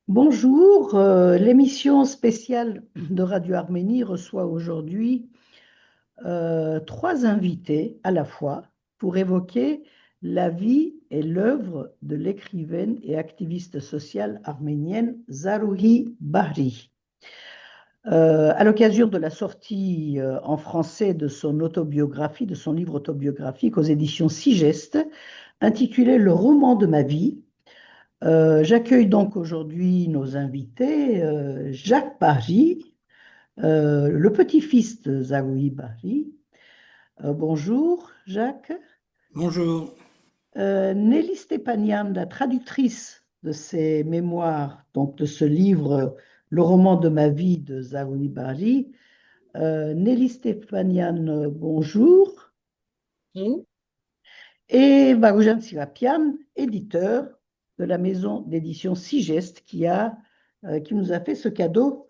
Bonjour, l'émission spéciale de Radio Arménie reçoit aujourd'hui trois invités à la fois pour évoquer la vie et l'œuvre de l'écrivaine et activiste sociale arménienne Zarouhi Bahri. À l'occasion de la sortie en français de son autobiographie, de son livre autobiographique aux éditions Sigeste, intitulé Le roman de ma vie, j'accueille donc aujourd'hui nos invités, Jacques Barry, le petit-fils de Zawi Barry. Bonjour Jacques. Bonjour. Nelly Stepanian, la traductrice de ces mémoires, donc de ce livre, Le roman de ma vie de Zawi Barry. Nelly Stepanian, bonjour. Oui. Et Varoujan Sirapian, éditeur de la maison d'édition Sigest, qui nous a fait ce cadeau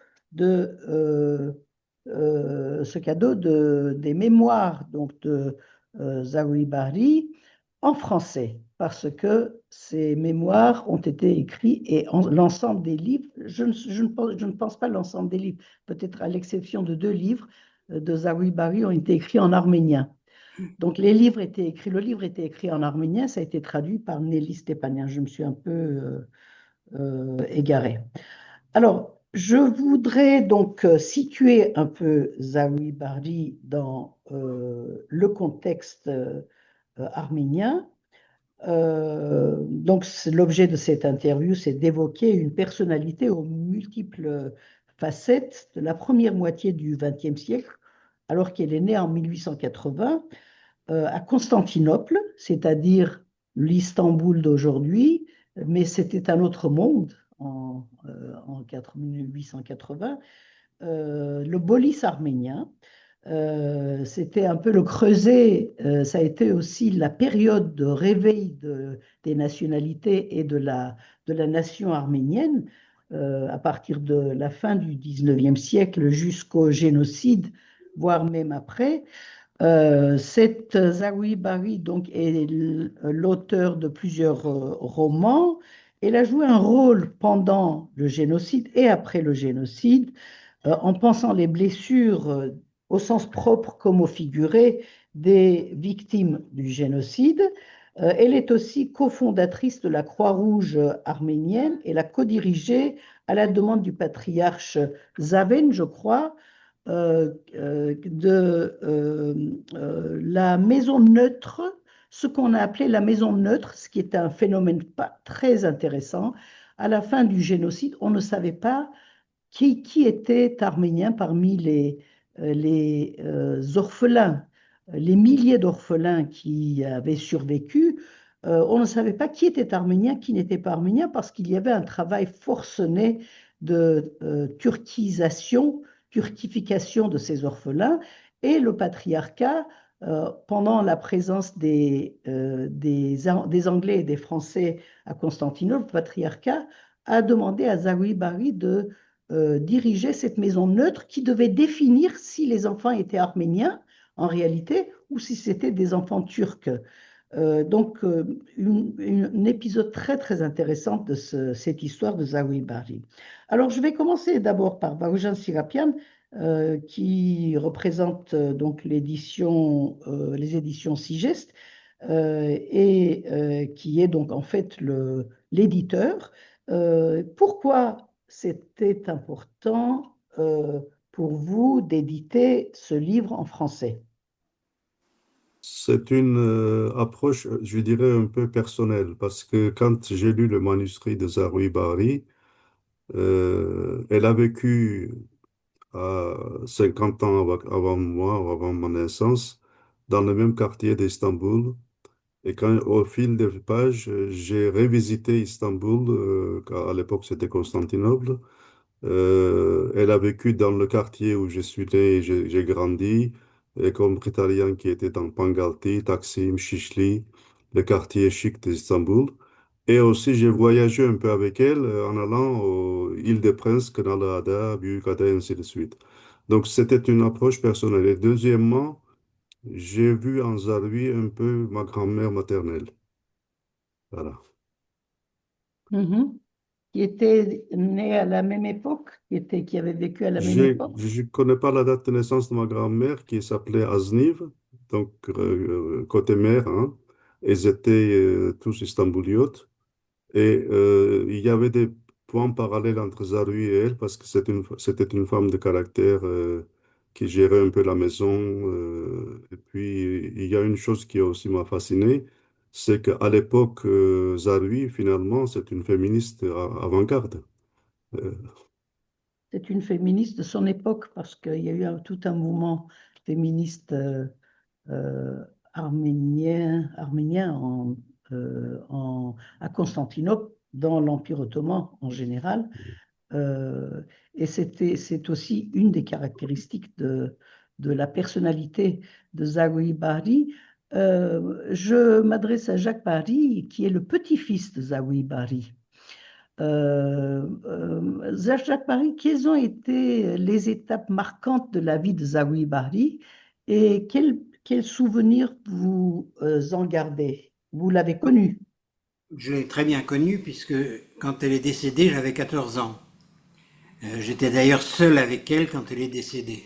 des mémoires donc de Zawi Bari en français, parce que ces mémoires ont été écrits et l'ensemble des livres, je ne pense pas l'ensemble des livres, peut-être à l'exception de deux livres de Zawi Bari ont été écrits en arménien. Donc le livre était écrit en arménien, ça a été traduit par Nelly Stepanian. Je me suis un peu égarée. Alors, je voudrais donc situer un peu Zawi Bari dans le contexte arménien. Donc, l'objet de cette interview, c'est d'évoquer une personnalité aux multiples facettes de la première moitié du XXe siècle, alors qu'elle est née en 1880 à Constantinople, c'est-à-dire l'Istanbul d'aujourd'hui, mais c'était un autre monde en 1880. Le Bolis arménien, c'était un peu le creuset, ça a été aussi la période de réveil des nationalités et de la nation arménienne, à partir de la fin du 19e siècle jusqu'au génocide, voire même après. Cette Zawi Bari donc, est l'auteur de plusieurs romans. Elle a joué un rôle pendant le génocide et après le génocide, en pensant les blessures au sens propre comme au figuré des victimes du génocide. Elle est aussi cofondatrice de la Croix-Rouge arménienne et l'a co-dirigée à la demande du patriarche Zaven, je crois, la maison neutre, ce qu'on a appelé la maison neutre, ce qui est un phénomène pas très intéressant. À la fin du génocide, on ne savait pas qui était arménien parmi les orphelins, les milliers d'orphelins qui avaient survécu. On ne savait pas qui était arménien, qui n'était pas arménien, parce qu'il y avait un travail forcené de turquisation, turquification de ces orphelins, et le patriarcat, pendant la présence des Anglais et des Français à Constantinople, le patriarcat a demandé à Zawi Bari de dirigeait cette maison neutre qui devait définir si les enfants étaient arméniens en réalité ou si c'était des enfants turcs. Un épisode très très intéressant de cette histoire de Zawi Bari. Alors je vais commencer d'abord par Varoujan Sirapian qui représente donc les éditions Sigest et qui est donc en fait l'éditeur. Pourquoi c'était important pour vous d'éditer ce livre en français? C'est une approche, je dirais, un peu personnelle, parce que quand j'ai lu le manuscrit de Zaroui Bari, elle a vécu à 50 ans avant moi, ou avant mon naissance, dans le même quartier d'Istanbul. Et quand, au fil des pages, j'ai revisité Istanbul, car à l'époque c'était Constantinople. Elle a vécu dans le quartier où je suis né et j'ai grandi, et comme italien qui était dans Pangalti, Taksim, Şişli, le quartier chic d'Istanbul. Et aussi, j'ai voyagé un peu avec elle en allant aux Îles-de-Prince, Kınalıada, Büyükada, et ainsi de suite. Donc, c'était une approche personnelle. Et deuxièmement, j'ai vu en Zarwi un peu ma grand-mère maternelle. Voilà. Mhm. qui était né à la même époque, qui avait vécu à la même époque? Je ne connais pas la date de naissance de ma grand-mère qui s'appelait Azniv, donc côté mère, hein. Ils étaient tous istanbouliotes. Et il y avait des points parallèles entre Zaroui et elle parce que c'était une femme de caractère qui gérait un peu la maison. Et puis, il y a une chose qui aussi m'a fasciné, c'est qu'à l'époque, Zaroui, finalement, c'est une féministe avant-garde. Euh, C'est une féministe de son époque parce qu'il y a eu tout un mouvement féministe euh, arménien à Constantinople, dans l'Empire ottoman en général. Euh, et c'est aussi une des caractéristiques de la personnalité de Zawi Bari. Je m'adresse à Jacques Bari, qui est le petit-fils de Zawi Bari. Jacques Bari, quelles ont été les étapes marquantes de la vie de Zawi Bari et quels souvenirs vous en gardez? Vous l'avez connu. Je l'ai très bien connue puisque quand elle est décédée, j'avais 14 ans. J'étais d'ailleurs seul avec elle quand elle est décédée.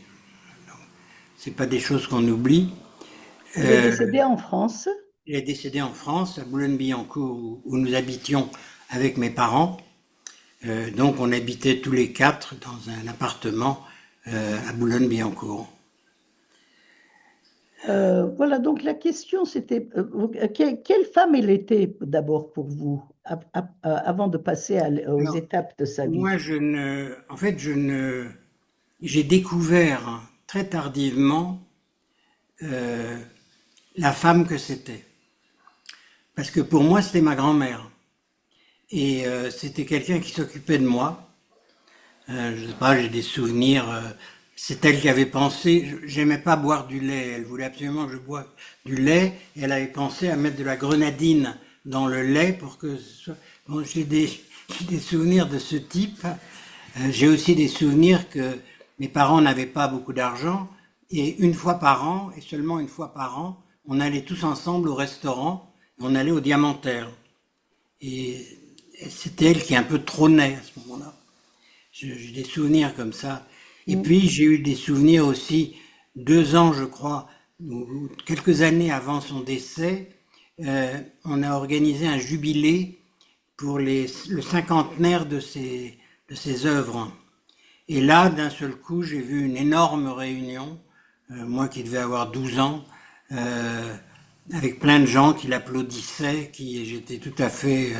C'est pas des choses qu'on oublie. Elle est Euh, décédée en France. elle est décédée en France, à Boulogne-Billancourt, où nous habitions avec mes parents. Donc on habitait tous les quatre dans un appartement à Boulogne-Billancourt. Voilà, donc la question c'était quelle femme elle était d'abord pour vous avant de passer aux Alors, étapes de sa moi, vie? je ne, en fait, je ne, j'ai découvert très tardivement euh, la femme que c'était. Parce que pour moi, c'était ma grand-mère. Et c'était quelqu'un qui s'occupait de moi. Je sais pas, j'ai des souvenirs. C'est elle qui avait pensé. J'aimais pas boire du lait. Elle voulait absolument que je boive du lait. Et elle avait pensé à mettre de la grenadine dans le lait pour que. Bon, j'ai des souvenirs de ce type. J'ai aussi des souvenirs que mes parents n'avaient pas beaucoup d'argent. Et une fois par an, et seulement une fois par an, on allait tous ensemble au restaurant. On allait au Diamantaire. Et c'était elle qui un peu trônait à ce moment-là. J'ai des souvenirs comme ça. Et Mm. puis j'ai eu des souvenirs aussi, 2 ans je crois, ou quelques années avant son décès, on a organisé un jubilé pour le cinquantenaire de ses œuvres. Et là, d'un seul coup, j'ai vu une énorme réunion, moi qui devais avoir 12 ans, euh, avec plein de gens qui l'applaudissaient, qui j'étais tout à fait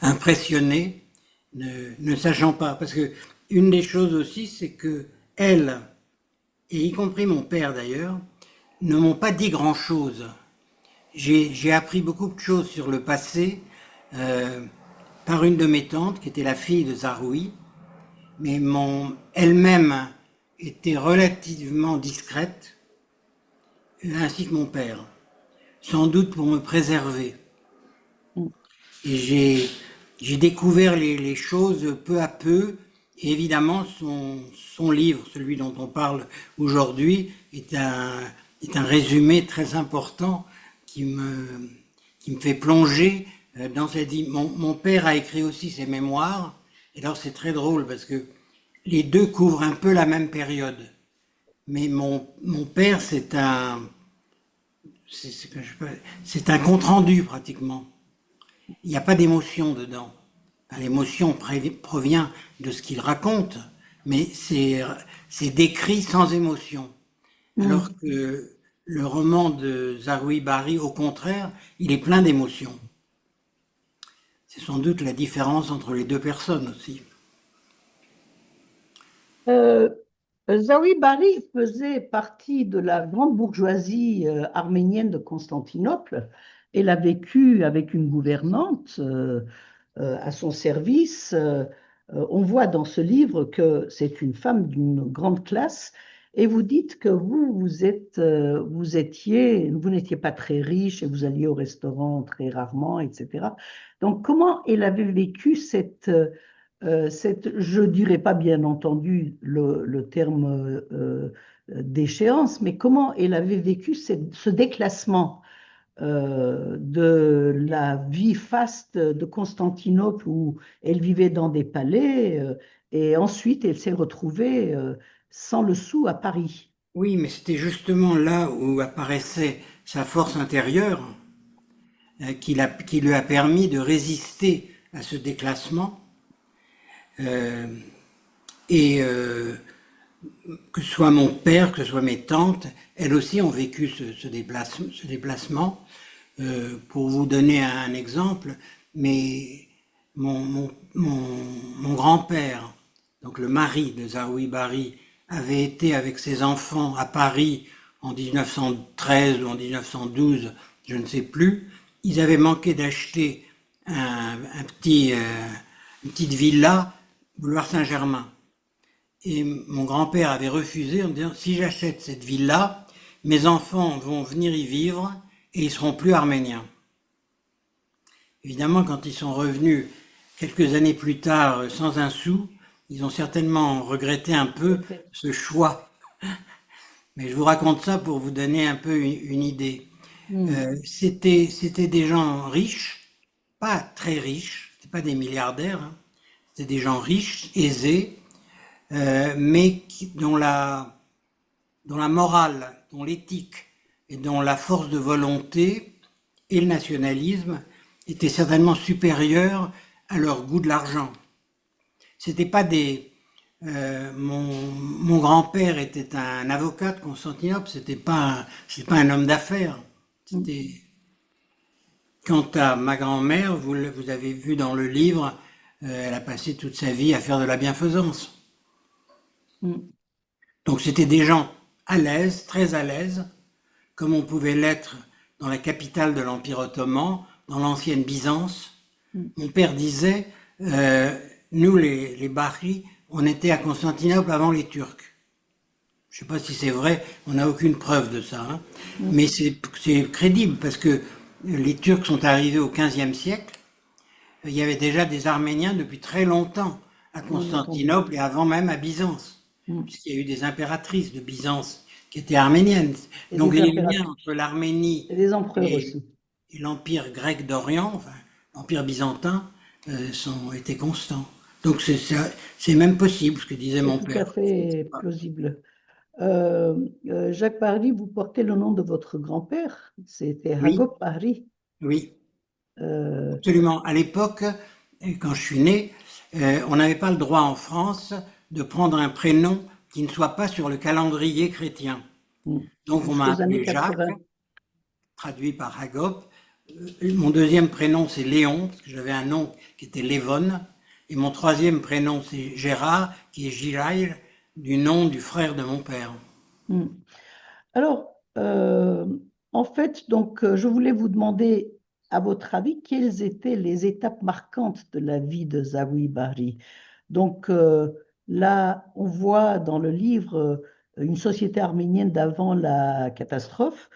impressionné, ne sachant pas. Parce que une des choses aussi, c'est que elle, et y compris mon père d'ailleurs, ne m'ont pas dit grand-chose. J'ai appris beaucoup de choses sur le passé euh, par une de mes tantes, qui était la fille de Zaroui, mais elle-même était relativement discrète, ainsi que mon père, sans doute pour me préserver. Mm. Et j'ai découvert les choses peu à peu. Et évidemment, son livre, celui dont on parle aujourd'hui, est un résumé très important qui qui me fait plonger dans cette vie. Mon père a écrit aussi ses mémoires. Et alors c'est très drôle parce que les deux couvrent un peu la même période. Mais mon père, c'est un compte-rendu pratiquement. Il n'y a pas d'émotion dedans. Enfin, l'émotion provient de ce qu'il raconte, mais c'est décrit sans émotion. Alors Mm. que le roman de Zaroui Bari, au contraire, il est plein d'émotions. C'est sans doute la différence entre les deux personnes aussi. Euh, Zawi Bari faisait partie de la grande bourgeoisie arménienne de Constantinople. Elle a vécu avec une gouvernante à son service. On voit dans ce livre que c'est une femme d'une grande classe. Et vous dites que vous n'étiez pas très riche et vous alliez au restaurant très rarement, etc. Donc, comment elle avait vécu je dirais pas bien entendu le terme déchéance, mais comment elle avait vécu ce déclassement de la vie faste de Constantinople où elle vivait dans des palais et ensuite elle s'est retrouvée sans le sou à Paris. Oui, mais c'était justement là où apparaissait sa force intérieure qui lui a permis de résister à ce déclassement. Euh, et que ce soit mon père, que ce soit mes tantes, elles aussi ont vécu ce déplacement. Pour vous donner un exemple, mais mon grand-père, donc le mari de Zaroui Bari, avait été avec ses enfants à Paris en 1913 ou en 1912, je ne sais plus. Ils avaient manqué d'acheter une petite villa, boulevard Saint-Germain. Et mon grand-père avait refusé en disant, si j'achète cette villa, mes enfants vont venir y vivre et ils seront plus arméniens. Évidemment, quand ils sont revenus quelques années plus tard sans un sou, ils ont certainement regretté un peu ce choix. Mais je vous raconte ça pour vous donner un peu une idée. C'était des gens riches, pas très riches, c'était pas des milliardaires, hein. C'était des gens riches, aisés, mais dont la morale, dont l'éthique et dont la force de volonté et le nationalisme étaient certainement supérieurs à leur goût de l'argent. C'était pas des... mon grand-père était un avocat de Constantinople, c'était pas un homme d'affaires. Quant à ma grand-mère, vous avez vu dans le livre, elle a passé toute sa vie à faire de la bienfaisance. Donc c'était des gens à l'aise, très à l'aise, comme on pouvait l'être dans la capitale de l'Empire ottoman, dans l'ancienne Byzance. Mon père disait, nous les Bahris, on était à Constantinople avant les Turcs. Je ne sais pas si c'est vrai, on n'a aucune preuve de ça, hein. Mais c'est crédible parce que les Turcs sont arrivés au XVe siècle. Il y avait déjà des Arméniens depuis très longtemps à Constantinople et avant même à Byzance, puisqu'il y a eu des impératrices de Byzance qui étaient arméniennes. Et donc des les liens entre l'Arménie et des empereurs aussi. et l'empire grec d'Orient, enfin l'empire byzantin, étaient constants. Donc c'est même possible ce que disait mon C'est tout à père. fait plausible. Jacques Parly, vous portez le nom de votre grand-père, c'était Oui, Hagop Parly. oui, Euh, absolument. À l'époque, quand je suis né, on n'avait pas le droit en France de prendre un prénom qui ne soit pas sur le calendrier chrétien. Donc on m'a Jusqu'aux années appelé Jacques, 80. traduit par Hagop. Mon deuxième prénom c'est Léon, parce que j'avais un nom qui était Lévon. Et mon troisième prénom c'est Gérard, qui est Girail, du nom du frère de mon père. Alors, en fait, donc, je voulais vous demander, à votre avis, quelles étaient les étapes marquantes de la vie de Zawi Bari. Donc, là, on voit dans le livre une société arménienne d'avant la catastrophe,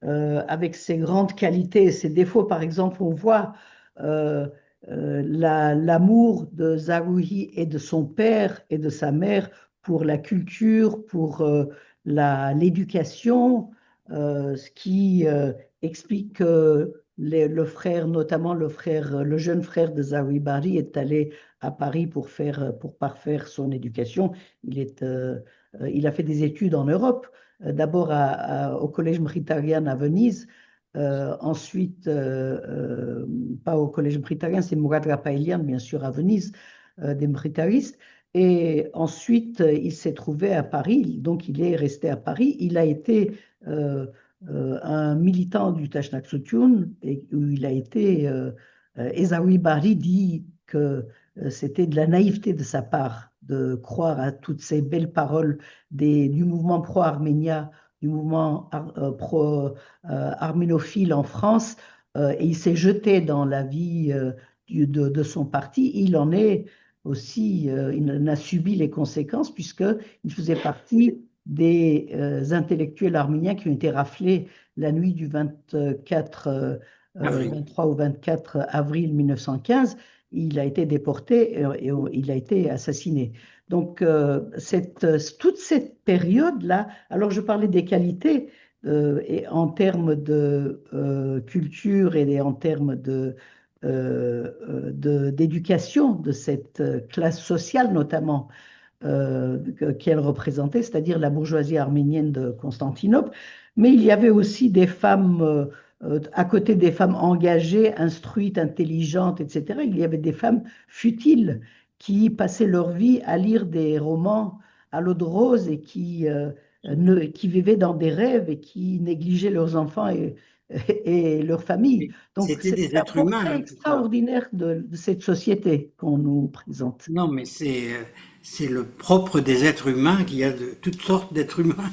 avec ses grandes qualités et ses défauts. Par exemple, on voit l'amour de Zarouhi et de son père et de sa mère pour la culture, pour l'éducation, ce qui explique que le frère, notamment le jeune frère de Zawi Bari, est allé à Paris pour parfaire son éducation. Il a fait des études en Europe, d'abord au Collège Mkhitaryan à Venise, ensuite, pas au Collège Mkhitaryan, c'est Mourad Rapaïlian, bien sûr, à Venise, des Mkhitaristes. Et ensuite, il s'est trouvé à Paris, donc il est resté à Paris. Il a été un militant du Tashnaksutyun, et où il a été. Ezawi Bari dit que c'était de la naïveté de sa part de croire à toutes ces belles paroles du mouvement pro-arménien, du mouvement pro-arménophile en France, et il s'est jeté dans la vie de son parti. Il en est aussi, il en a subi les conséquences puisqu'il faisait partie des intellectuels arméniens qui ont été raflés la nuit du 23 au 24 avril 1915. Il a été déporté et il a été assassiné. Donc, toute cette période-là, alors je parlais des qualités et en termes de culture et en termes d'éducation de cette classe sociale notamment qu'elle représentait, c'est-à-dire la bourgeoisie arménienne de Constantinople. Mais il y avait aussi des femmes, à côté des femmes engagées, instruites, intelligentes, etc., il y avait des femmes futiles qui passaient leur vie à lire des romans à l'eau de rose et qui vivaient dans des rêves et qui négligeaient leurs enfants et leurs familles. Donc, C'était c'est des un êtres humains, portrait hein, tout ça. extraordinaire de cette société qu'on nous présente. Non, mais c'est le propre des êtres humains, qu'il y a de toutes sortes d'êtres humains.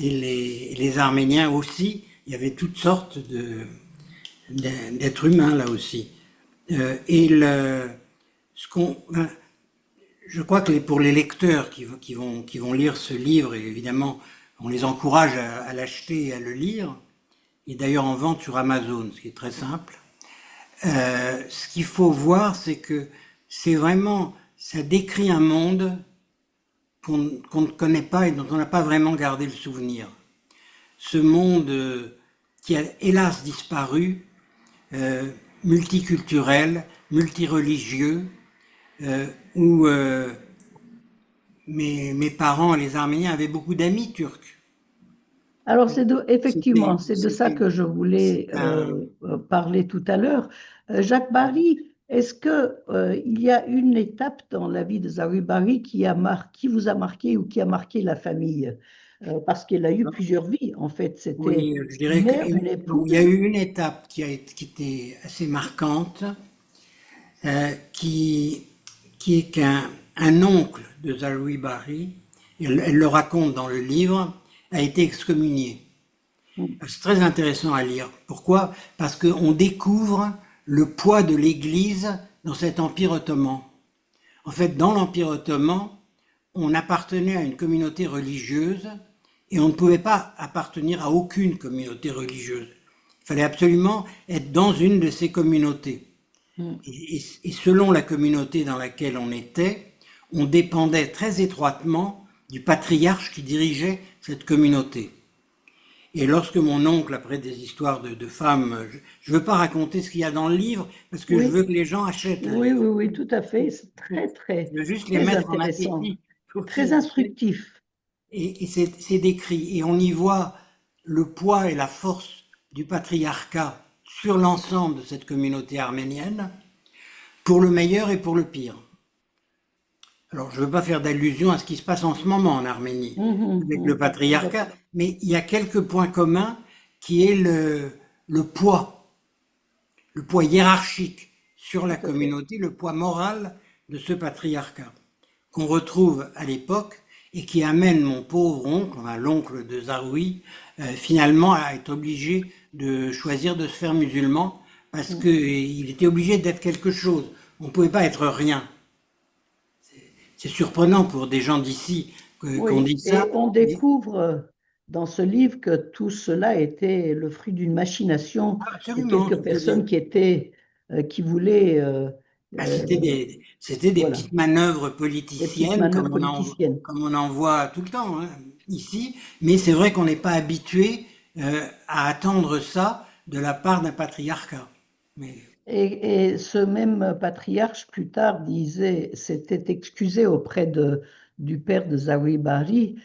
Et les Arméniens aussi, il y avait toutes sortes d'êtres humains là aussi. Et je crois que pour les lecteurs qui vont lire ce livre, et évidemment, on les encourage à l'acheter et à le lire, et d'ailleurs en vente sur Amazon, ce qui est très simple. Ce qu'il faut voir, c'est que c'est vraiment, ça décrit un monde qu'on ne connaît pas et dont on n'a pas vraiment gardé le souvenir. Ce monde qui a hélas disparu, multiculturel, multireligieux, où mes parents, les Arméniens, avaient beaucoup d'amis turcs. Alors, effectivement, c'est de ça C'était que je voulais un, parler tout à l'heure. Jacques Barry, est-ce que il y a une étape dans la vie de Zawi Barry qui vous a marqué ou qui a marqué la famille? Parce qu'elle a eu plusieurs vies, en fait. C'était oui, je dirais une mère, une qu'il y a épouse. eu une étape qui était assez marquante, qui est qu'un oncle de Zawi Bari, elle le raconte dans le livre, a été excommunié. C'est très intéressant à lire. Pourquoi? Parce qu'on découvre le poids de l'Église dans cet empire ottoman. En fait, dans l'empire ottoman, on appartenait à une communauté religieuse et on ne pouvait pas appartenir à aucune communauté religieuse. Il fallait absolument être dans une de ces communautés. Et selon la communauté dans laquelle on était, on dépendait très étroitement du patriarche qui dirigeait cette communauté. Et lorsque mon oncle, après des histoires de femmes, je ne veux pas raconter ce qu'il y a dans le livre, parce que je Oui, veux que les gens achètent le oui, livre. oui, oui, tout à fait. C'est très, très, Je veux juste les très mettre en intéressant, appétit pour très qu'ils achètent. instructif. Et c'est décrit. Et on y voit le poids et la force du patriarcat sur l'ensemble de cette communauté arménienne, pour le meilleur et pour le pire. Alors, je ne veux pas faire d'allusion à ce qui se passe en ce moment en Arménie avec le patriarcat, mais il y a quelques points communs qui est le poids hiérarchique sur la Tout à fait. communauté, le poids moral de ce patriarcat qu'on retrouve à l'époque et qui amène mon pauvre oncle, enfin, l'oncle de Zaroui, finalement à être obligé de choisir de se faire musulman parce qu'il était obligé d'être quelque chose. On ne pouvait pas être rien. C'est surprenant pour des gens d'ici qu'on Oui, dise ça. et on Mais découvre dans ce livre que tout cela était le fruit d'une machination de absolument, quelques personnes qui voulaient, euh, c'était des voilà, petites manœuvres des petites politiciennes manœuvres politiciennes. comme on en voit tout le temps hein, ici. Mais c'est vrai qu'on n'est pas habitué à attendre ça de la part d'un patriarcat. Mais Et ce même patriarche, plus tard, s'était excusé auprès du père de Zawi Bari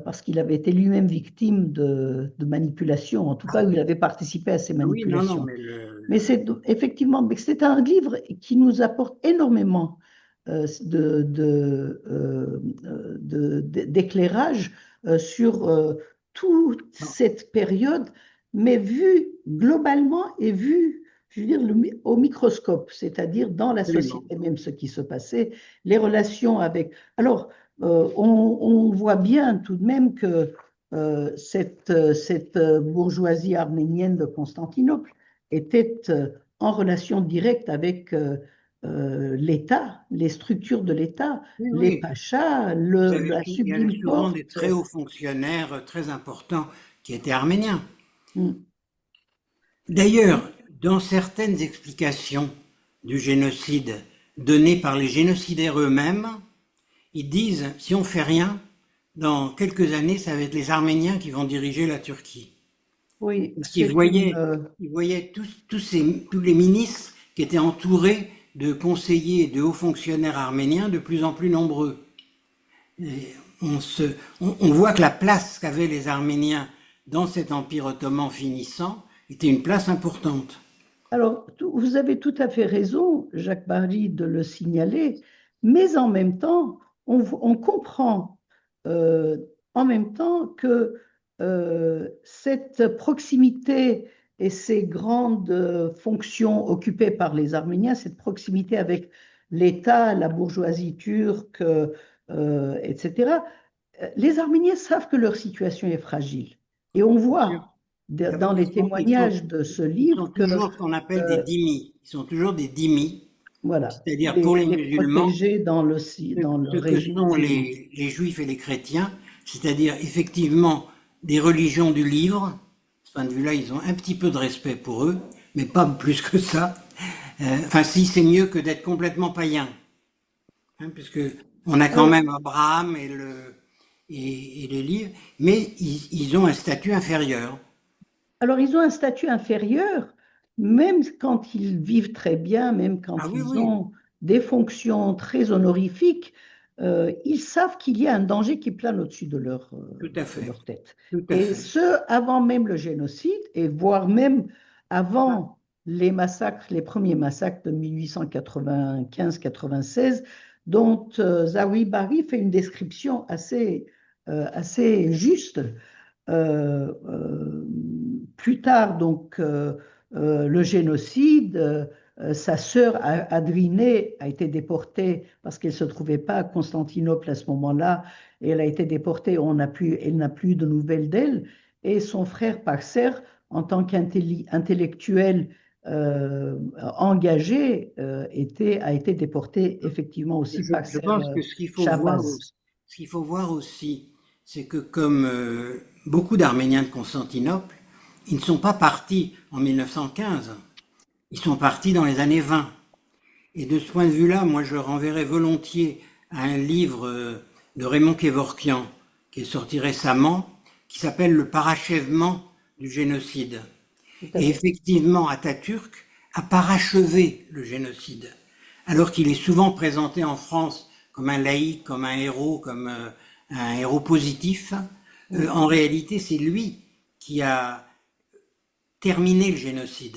parce qu'il avait été lui-même victime de manipulations, en tout cas, il avait participé à ces oui, non, non, manipulations. mais Mais effectivement, mais c'est un livre qui nous apporte énormément d'éclairage sur toute non, cette période, mais vue globalement et vue, je veux dire, au microscope, c'est-à-dire dans la absolument. société même, ce qui se passait, les relations avec. Alors, on voit bien tout de même que cette bourgeoisie arménienne de Constantinople était en relation directe avec l'État, les structures de l'État, Oui, les oui. pachas, Il y avait sublime souvent des porte. très hauts fonctionnaires très importants qui étaient arméniens. Mm. D'ailleurs, dans certaines explications du génocide données par les génocidaires eux-mêmes, ils disent si on fait rien, dans quelques années, ça va être les Arméniens qui vont diriger la Turquie. Oui, Parce qu'ils c'est une. voyaient tous les ministres qui étaient entourés de conseillers et de hauts fonctionnaires arméniens de plus en plus nombreux. Et on voit que la place qu'avaient les Arméniens dans cet empire ottoman finissant était une place importante. Alors, vous avez tout à fait raison, Jacques Barry, de le signaler, mais en même temps, on comprend euh, en même temps que cette proximité et ces grandes fonctions occupées par les Arméniens, cette proximité avec l'État, la bourgeoisie turque, etc., les Arméniens savent que leur situation est fragile. Et on Bien sûr. voit dans D'abord, les témoignages de ce ils sont livre que toujours ce qu'on appelle des euh, dhimmis. Ils sont toujours des dhimmis, voilà, c'est-à-dire pour les des musulmans, protégés dans le ce que régime sont musulman. les juifs et les chrétiens, c'est-à-dire effectivement des religions du livre. De ce point de vue-là, ils ont un petit peu de respect pour eux, mais pas plus que ça. Enfin, si, c'est mieux que d'être complètement païen, hein, puisque on a quand Alors, même Abraham et les livres, mais ils ont un statut inférieur. alors, ils ont un statut inférieur, même quand ils vivent très bien, même Ah quand oui, ils oui, ont des fonctions très honorifiques, ils savent qu'il y a un danger qui plane au-dessus tout à de fait, leur tête. tout à Et fait. ce, avant même le génocide, et voire même avant les massacres, les premiers massacres de 1895-96, dont Zawi Bari fait une description assez juste. euh, euh, Plus tard, donc, le génocide, sa sœur Adrinée a été déportée parce qu'elle ne se trouvait pas à Constantinople à ce moment-là, et elle a été déportée, elle n'a plus de nouvelles d'elle, et son frère Parser, en tant qu'intellectuel engagé, a été déporté effectivement aussi, Je Parser pense que Shabazz. ce qu'il faut voir aussi, c'est que comme beaucoup d'Arméniens de Constantinople, ils ne sont pas partis en 1915, ils sont partis dans les années 20. Et de ce point de vue-là, moi je renverrai volontiers à un livre de Raymond Kevorkian, qui est sorti récemment, qui s'appelle Le parachèvement du génocide. Tout à Et fait. effectivement, Atatürk a parachevé le génocide, alors qu'il est souvent présenté en France comme un laïc, comme un héros positif. Oui. En réalité, c'est lui qui a terminé le génocide,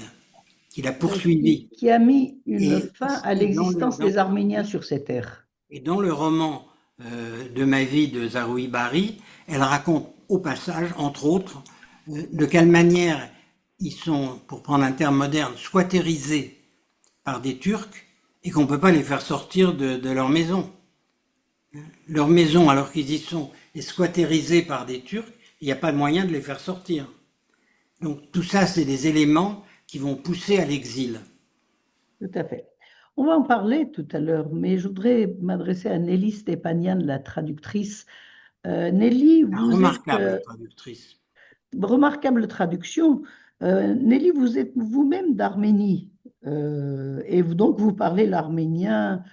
qui l'a poursuivi. Qui a mis une Et, fin à et dans l'existence des Arméniens sur ces terres. et dans le roman de ma vie de Zaroui Bari, elle raconte au passage, entre autres, de quelle manière ils sont, pour prendre un terme moderne, squatterisés par des Turcs et qu'on ne peut pas les faire sortir de leur maison. Leur maison, alors qu'ils y sont, est squatterisée par des Turcs, il n'y a pas de moyen de les faire sortir. Donc tout ça, c'est des éléments qui vont pousser à l'exil. Tout à fait. On va en parler tout à l'heure, mais je voudrais m'adresser à Nelly Stépanian, la traductrice. Nelly, Une vous êtes remarquable traductrice. remarquable traduction. Nelly, vous êtes vous-même d'Arménie, et donc vous parlez l'arménien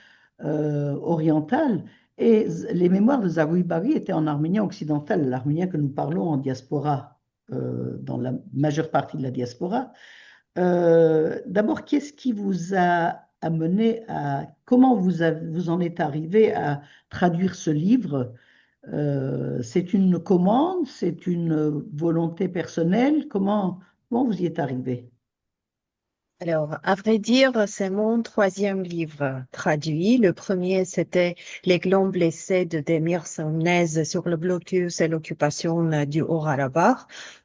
oriental. Et les mémoires de Zawi Bari étaient en arménien occidental, l'arménien que nous parlons en diaspora, dans la majeure partie de la diaspora. D'abord, qu'est-ce qui vous a amené comment vous en êtes arrivé à traduire ce livre? C'est une commande, c'est une volonté personnelle? Comment vous y êtes arrivé? Alors, à vrai dire, c'est mon troisième livre traduit. Le premier, c'était Les glands blessés de Demir Samnez sur le blocus et l'occupation du Haut-Karabakh.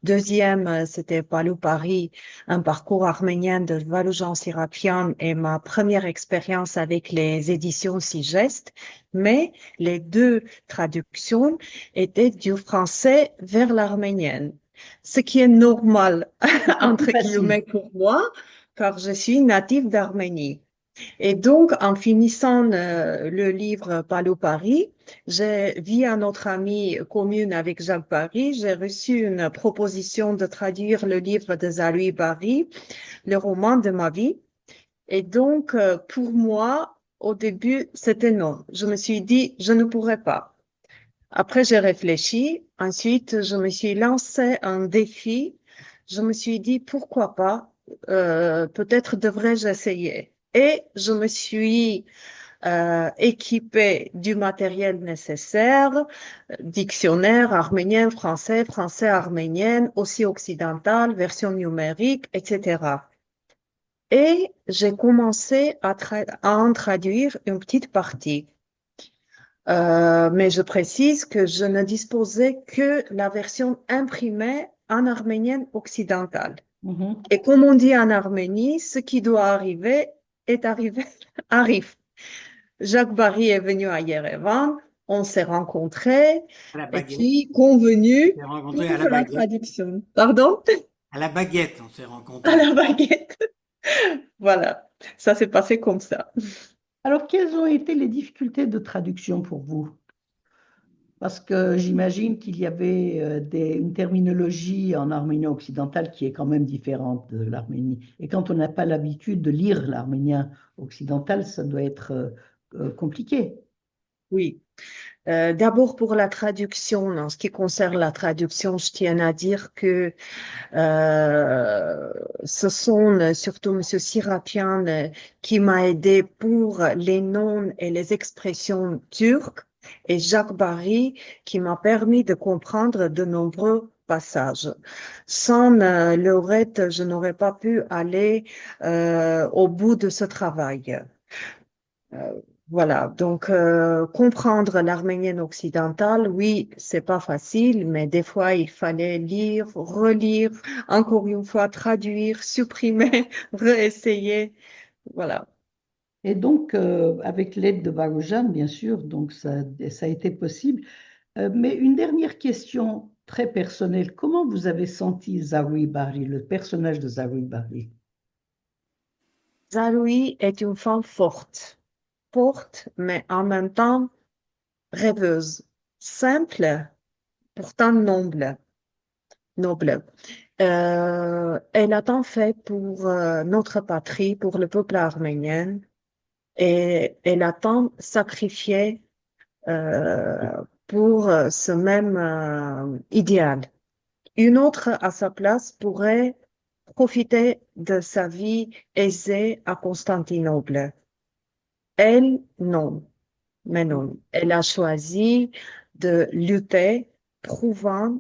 Deuxième, c'était Palou Paris, un parcours arménien de Valoujan Sirapian et ma première expérience avec les éditions Sigest. Mais les deux traductions étaient du français vers l'arménienne, ce qui est normal, C'était plus entre facile. guillemets, pour moi car je suis native d'Arménie. Et donc, en finissant le livre Palou Paris, j'ai, via notre amie commune avec Jacques Paris, j'ai reçu une proposition de traduire le livre de Zaroui Bari, le roman de ma vie. Et donc, pour moi, au début, c'était non. Je me suis dit, je ne pourrais pas. Après, j'ai réfléchi. Ensuite, je me suis lancé un défi. Je me suis dit, pourquoi pas, peut-être devrais-je essayer. Et je me suis équipée du matériel nécessaire, dictionnaire arménien, français, français arménien, aussi occidental, version numérique, etc. Et j'ai commencé à en traduire une petite partie. Mais je précise que je ne disposais que la version imprimée en arménienne occidentale. Mhm. Et comme on dit en Arménie, ce qui doit arriver est arrivé, arrive. Jacques Barry est venu à Yerevan, on s'est rencontrés À la et baguette. puis On convenu s'est rencontrés à pour la la baguette. traduction. Pardon? À la baguette, on s'est À rencontrés. la baguette. Voilà, ça s'est passé comme ça. Alors, quelles ont été les difficultés de traduction pour vous? Parce que j'imagine qu'il y avait une terminologie en arménien occidental qui est quand même différente de l'arménie. Et quand on n'a pas l'habitude de lire l'arménien occidental, ça doit être compliqué. Oui. D'abord pour la traduction, en ce qui concerne la traduction, je tiens à dire que ce sont surtout Monsieur Sirapian qui m'a aidé pour les noms et les expressions turques et Jacques Barry qui m'a permis de comprendre de nombreux passages. Sans leur aide, je n'aurais pas pu aller au bout de ce travail. Euh, voilà, donc comprendre l'arménienne occidentale, oui, c'est pas facile, mais des fois il fallait lire, relire, encore une fois traduire, supprimer, réessayer, voilà. Et donc, avec l'aide de Varoujan, bien sûr, donc ça a été possible. Mais une dernière question très personnelle. Comment vous avez senti Zaroui Bari, le personnage de Zaroui Bari? Zaroui est une femme forte, forte, mais en même temps rêveuse, simple, pourtant noble, noble. Elle a tant fait pour notre patrie, pour le peuple arménien, et elle a tant sacrifié euh, pour ce même idéal. Une autre à sa place pourrait profiter de sa vie aisée à Constantinople. Elle, non. Mais non. Elle a choisi de lutter, prouvant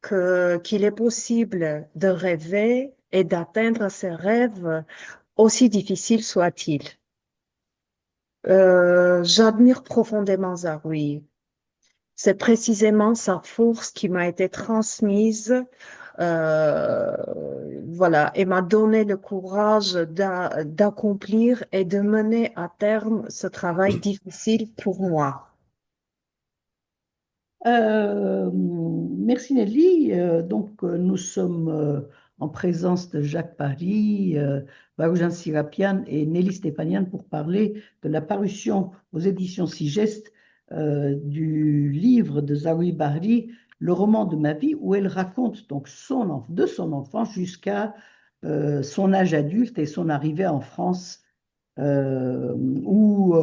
qu'il est possible de rêver et d'atteindre ses rêves, aussi difficiles soient-ils. J'admire profondément Zaroui. C'est précisément sa force qui m'a été transmise, euh, voilà, et m'a donné le courage d'accomplir et de mener à terme ce travail difficile pour moi. Merci Nelly. Donc, nous sommes en présence de Jacques Paris, Varoujan Sirapian et Nelly Stépanian pour parler de la parution aux éditions Sigest du livre de Zaroui Bahri, Le roman de ma vie, où elle raconte donc de son enfance jusqu'à son âge adulte et son arrivée en France, où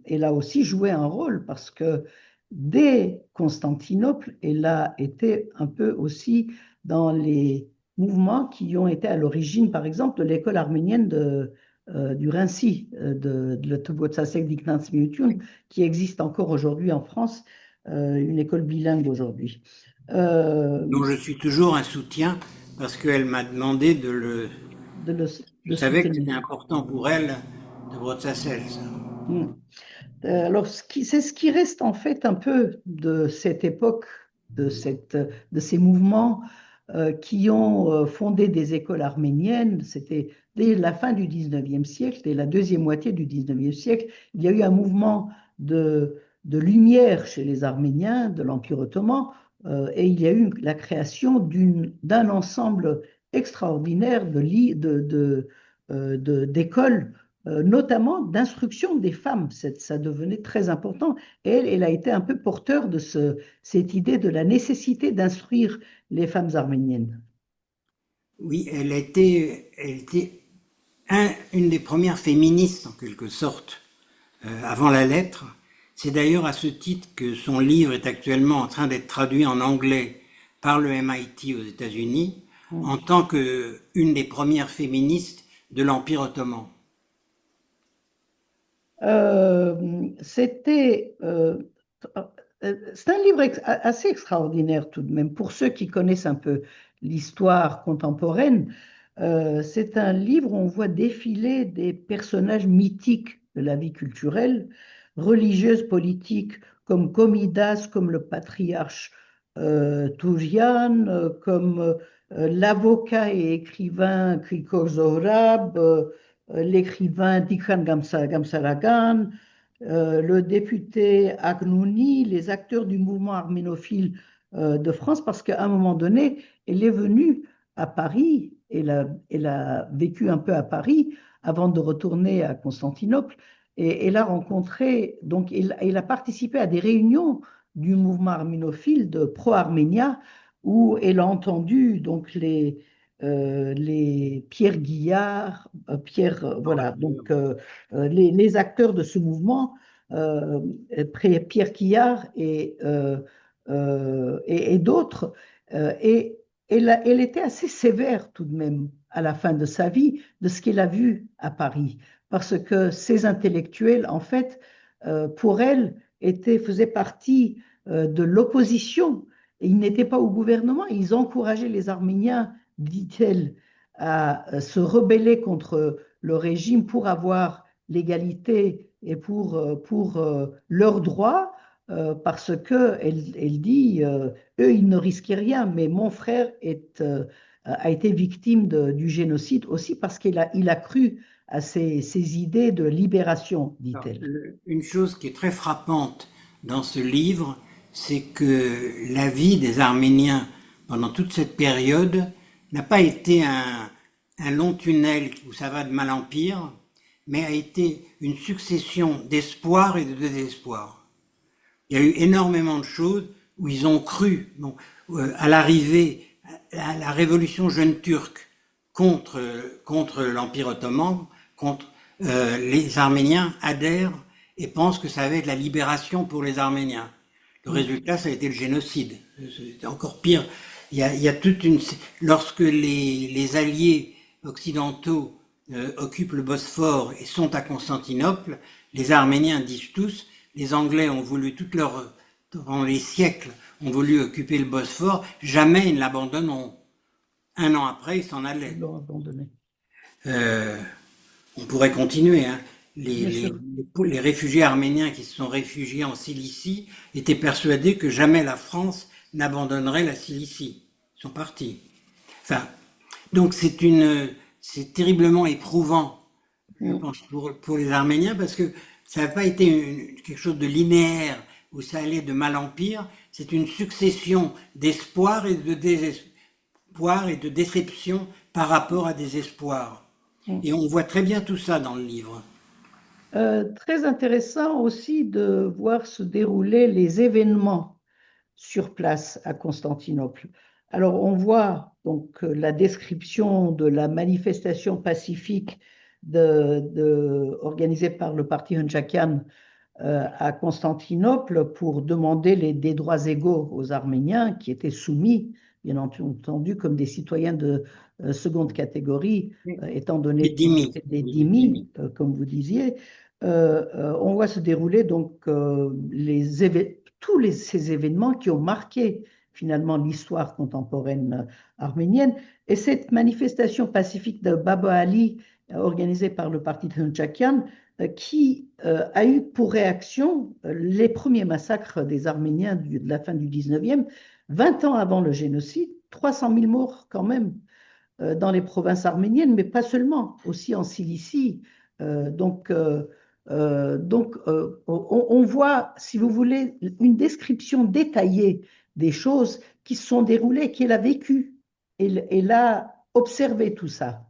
elle a aussi joué un rôle parce que dès Constantinople, elle a été un peu aussi dans les mouvements qui ont été à l'origine, par exemple, de l'école arménienne du Rincy, de Tvotsasek Diknans Miutun, qui existe encore aujourd'hui en France, une école bilingue aujourd'hui. Euh, Dont je suis toujours un soutien parce qu'elle m'a demandé de le. de le, Je le savais que c'était soutenir. important pour elle de Brotsassel, ça. Mm. Alors, c'est ce qui reste en fait un peu de cette époque, de ces mouvements qui ont fondé des écoles arméniennes. C'était dès la fin du 19e siècle, dès la deuxième moitié du 19e siècle, il y a eu un mouvement de lumière chez les Arméniens de l'Empire ottoman, et il y a eu la création d'un ensemble extraordinaire d'écoles, notamment d'instruction des femmes. Ça devenait très important. Et elle a été un peu porteur de cette idée de la nécessité d'instruire les femmes arméniennes. Oui, elle était une des premières féministes, en quelque sorte, avant la lettre, C'est d'ailleurs à ce titre que son livre est actuellement en train d'être traduit en anglais par le MIT aux États-Unis, en tant qu'une des premières féministes de l'Empire ottoman. C'est un livre assez extraordinaire tout de même. Pour ceux qui connaissent un peu l'histoire contemporaine, c'est un livre où on voit défiler des personnages mythiques de la vie culturelle, religieuse, politique, comme Comidas, comme le patriarche Tourian, comme l'avocat et écrivain Kriko Zohrab, l'écrivain Dikhan Gamsaragan, le député Agnouni, les acteurs du mouvement arménophile de France, parce qu'à un moment donné, elle est venue à Paris, elle a vécu un peu à Paris avant de retourner à Constantinople, et elle a rencontré, donc elle a participé à des réunions du mouvement arménophile de Pro-Arménia, où elle a entendu donc les Pierre Guillard, voilà, donc les acteurs de ce mouvement, Pierre Guillard et d'autres, et elle était assez sévère tout de même à la fin de sa vie de ce qu'elle a vu à Paris, parce que ces intellectuels, en fait, pour elle, faisaient partie de l'opposition. Ils n'étaient pas au gouvernement, ils encourageaient les Arméniens, dit-elle, à se rebeller contre le régime pour avoir l'égalité et pour leurs droits, parce que elle dit, eux, ils ne risquaient rien, mais mon frère a été victime du génocide aussi parce il a cru à ces idées de libération, dit-elle. Une chose qui est très frappante dans ce livre, c'est que la vie des Arméniens pendant toute cette période n'a pas été un long tunnel où ça va de mal en pire, mais a été une succession d'espoir et de désespoir. Il y a eu énormément de choses où ils ont cru, à l'arrivée, à la révolution jeune turque contre l'Empire ottoman, les Arméniens adhèrent et pensent que ça va être la libération pour les Arméniens. Le résultat, ça a été le génocide. C'est encore pire. Il y a lorsque les alliés occidentaux occupent le Bosphore et sont à Constantinople, les Arméniens disent tous, les Anglais ont voulu pendant les siècles, ont voulu occuper le Bosphore, jamais ils ne l'abandonneront. Un an après, ils s'en allaient. Ils l'ont abandonné. On pourrait continuer. Hein. Les réfugiés arméniens qui se sont réfugiés en Cilicie étaient persuadés que jamais la France n'abandonnerait la Cilicie. Ils sont partis. Enfin, donc c'est terriblement éprouvant, je pense, pour les Arméniens, parce que ça n'a pas été quelque chose de linéaire où ça allait de mal en pire. C'est une succession d'espoir et de désespoir et de déception par rapport à des espoirs. Et on voit très bien tout ça dans le livre. Très intéressant aussi de voir se dérouler les événements sur place à Constantinople. Alors, on voit donc la description de la manifestation pacifique organisée par le parti Hunjakian à Constantinople pour demander des droits égaux aux Arméniens qui étaient soumis, bien entendu, comme des citoyens de seconde catégorie, étant donné qu'ils étaient des dhimmis, comme vous disiez. On voit se dérouler donc ces événements qui ont marqué finalement l'histoire contemporaine arménienne. Et cette manifestation pacifique de Baba Ali, organisée par le parti Hunjakian, qui a eu pour réaction les premiers massacres des Arméniens de la fin du 19e, 20 ans avant le génocide, 300 000 morts quand même dans les provinces arméniennes, mais pas seulement, aussi en Cilicie. On voit, si vous voulez, une description détaillée des choses qui se sont déroulées, qu'elle a vécues. Elle a observé tout ça.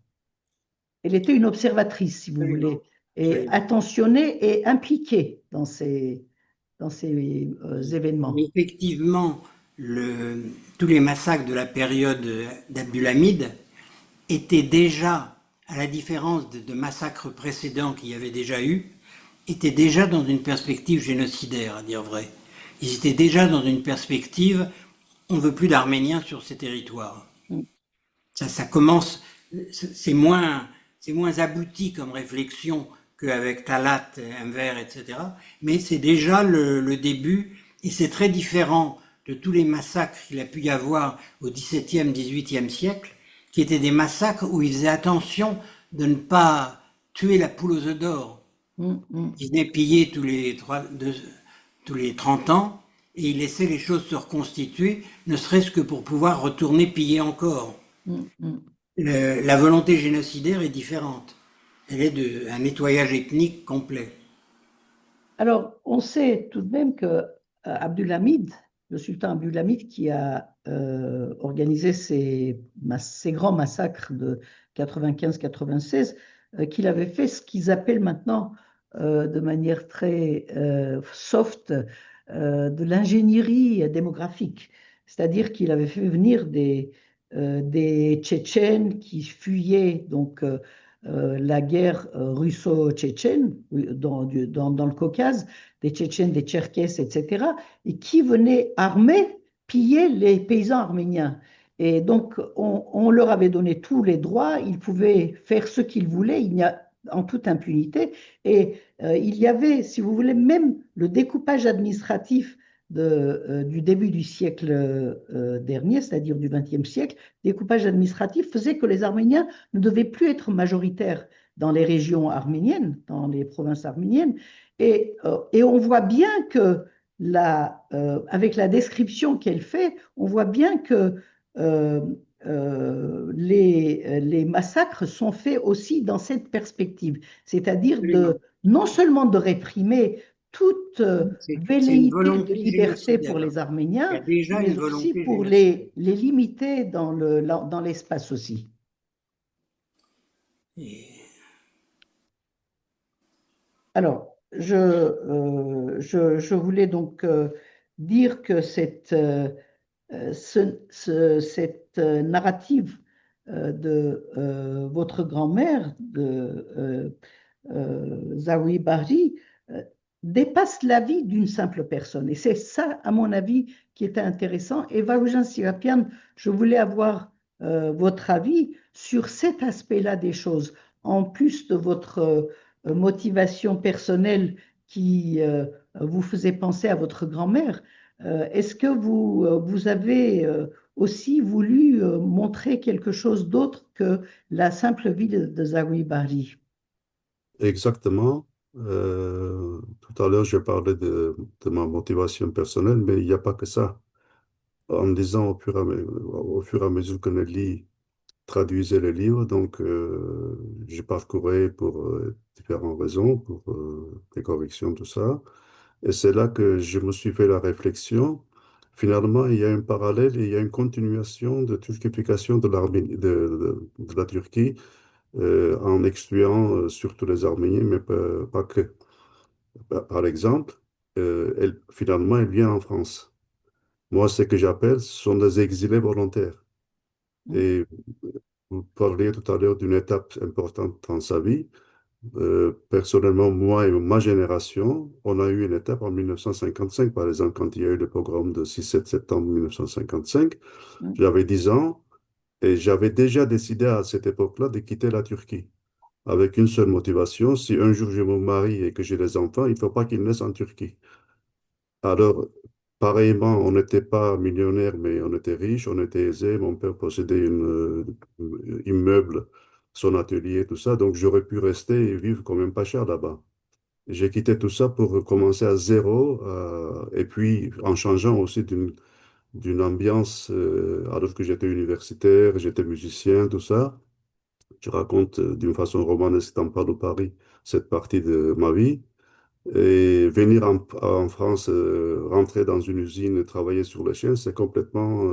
Elle était une observatrice, si vous voulez, et attentionnée et impliquée dans ces événements. Effectivement, tous les massacres de la période d'Abdulhamid étaient déjà, à la différence de massacres précédents qu'il y avait déjà eu, étaient déjà dans une perspective génocidaire, à dire vrai. Ils étaient déjà dans une perspective, on ne veut plus d'Arméniens sur ces territoires. Mm. Ça commence, c'est moins abouti comme réflexion qu'avec Talat, Enver, etc. Mais c'est déjà le début, et c'est très différent de tous les massacres qu'il a pu y avoir au XVIIe, XVIIIe siècle, qui étaient des massacres où ils faisaient attention de ne pas tuer la poule aux œufs d'or. Mm, mm, Ils venaient piller tous les 30 ans, et ils laissaient les choses se reconstituer, ne serait-ce que pour pouvoir retourner piller encore. mm, mm. La volonté génocidaire est différente. Elle est un nettoyage ethnique complet. Alors, on sait tout de même que Abdulhamid, le sultan Abdulhamid, qui a organisé ces grands massacres de 95-96, qu'il avait fait ce qu'ils appellent maintenant, de manière très soft, de l'ingénierie démographique. C'est-à-dire qu'il avait fait venir des Tchétchènes qui fuyaient la guerre russo-tchétchène dans le Caucase, des Tchétchènes, des Tcherkesses, etc., et qui venaient armés piller les paysans arméniens. Et donc, on leur avait donné tous les droits, ils pouvaient faire ce qu'ils voulaient, il y a en toute impunité. Et il y avait, si vous voulez, même le découpage administratif du début du siècle dernier, c'est-à-dire du XXe siècle, découpage administratif faisait que les Arméniens ne devaient plus être majoritaires dans les régions arméniennes, dans les provinces arméniennes. Et on voit bien que avec la description qu'elle fait, on voit bien que euh, les massacres sont faits aussi dans cette perspective, c'est-à-dire Absolument. non seulement de réprimer toute C'est une velléité de volonté liberté pour génocidaire. les Il y a Arméniens, déjà une mais aussi volonté pour génocidaire. les limiter dans l'espace aussi. Et Alors, je voulais donc dire que cette narrative de votre grand-mère, Zawi Bari, euh, dépasse la vie d'une simple personne. Et c'est ça, à mon avis, qui était intéressant. Et Vaoujan Sirapian, je voulais avoir votre avis sur cet aspect-là des choses, en plus de votre motivation personnelle qui vous faisait penser à votre grand-mère. Est-ce que vous avez aussi voulu montrer quelque chose d'autre que la simple vie de Zawi Bari? Exactement. Tout à l'heure, je parlais de ma motivation personnelle, mais il n'y a pas que ça. En disant au fur et à mesure que Nelly traduisait le livre, donc j'ai parcouru pour différentes raisons, pour des corrections, tout ça. Et c'est là que je me suis fait la réflexion. Finalement, il y a un parallèle et il y a une continuation de turcification de la Turquie en excluant surtout les Arméniens, mais pas que. Par exemple, finalement, elle vient en France. Moi, ce que j'appelle, ce sont des exilés volontaires. Et vous parliez tout à l'heure d'une étape importante dans sa vie. Personnellement, moi et ma génération, on a eu une étape en 1955, par exemple, quand il y a eu le pogrom de 6-7 septembre 1955. J'avais 10 ans et j'avais déjà décidé à cette époque-là de quitter la Turquie, avec une seule motivation: si un jour je me marie et que j'ai des enfants, il ne faut pas qu'ils naissent en Turquie. Alors, pareillement, on n'était pas millionnaire, mais on était riche, on était aisé. Mon père possédait immeuble, son atelier, tout ça. Donc, j'aurais pu rester et vivre quand même pas cher là-bas. J'ai quitté tout ça pour commencer à zéro, et puis en changeant aussi d'une ambiance, alors que j'étais universitaire, j'étais musicien, tout ça. Je raconte d'une façon romanesque dans Parle Paris cette partie de ma vie. Et venir en France, rentrer dans une usine et travailler sur les chaînes, c'est complètement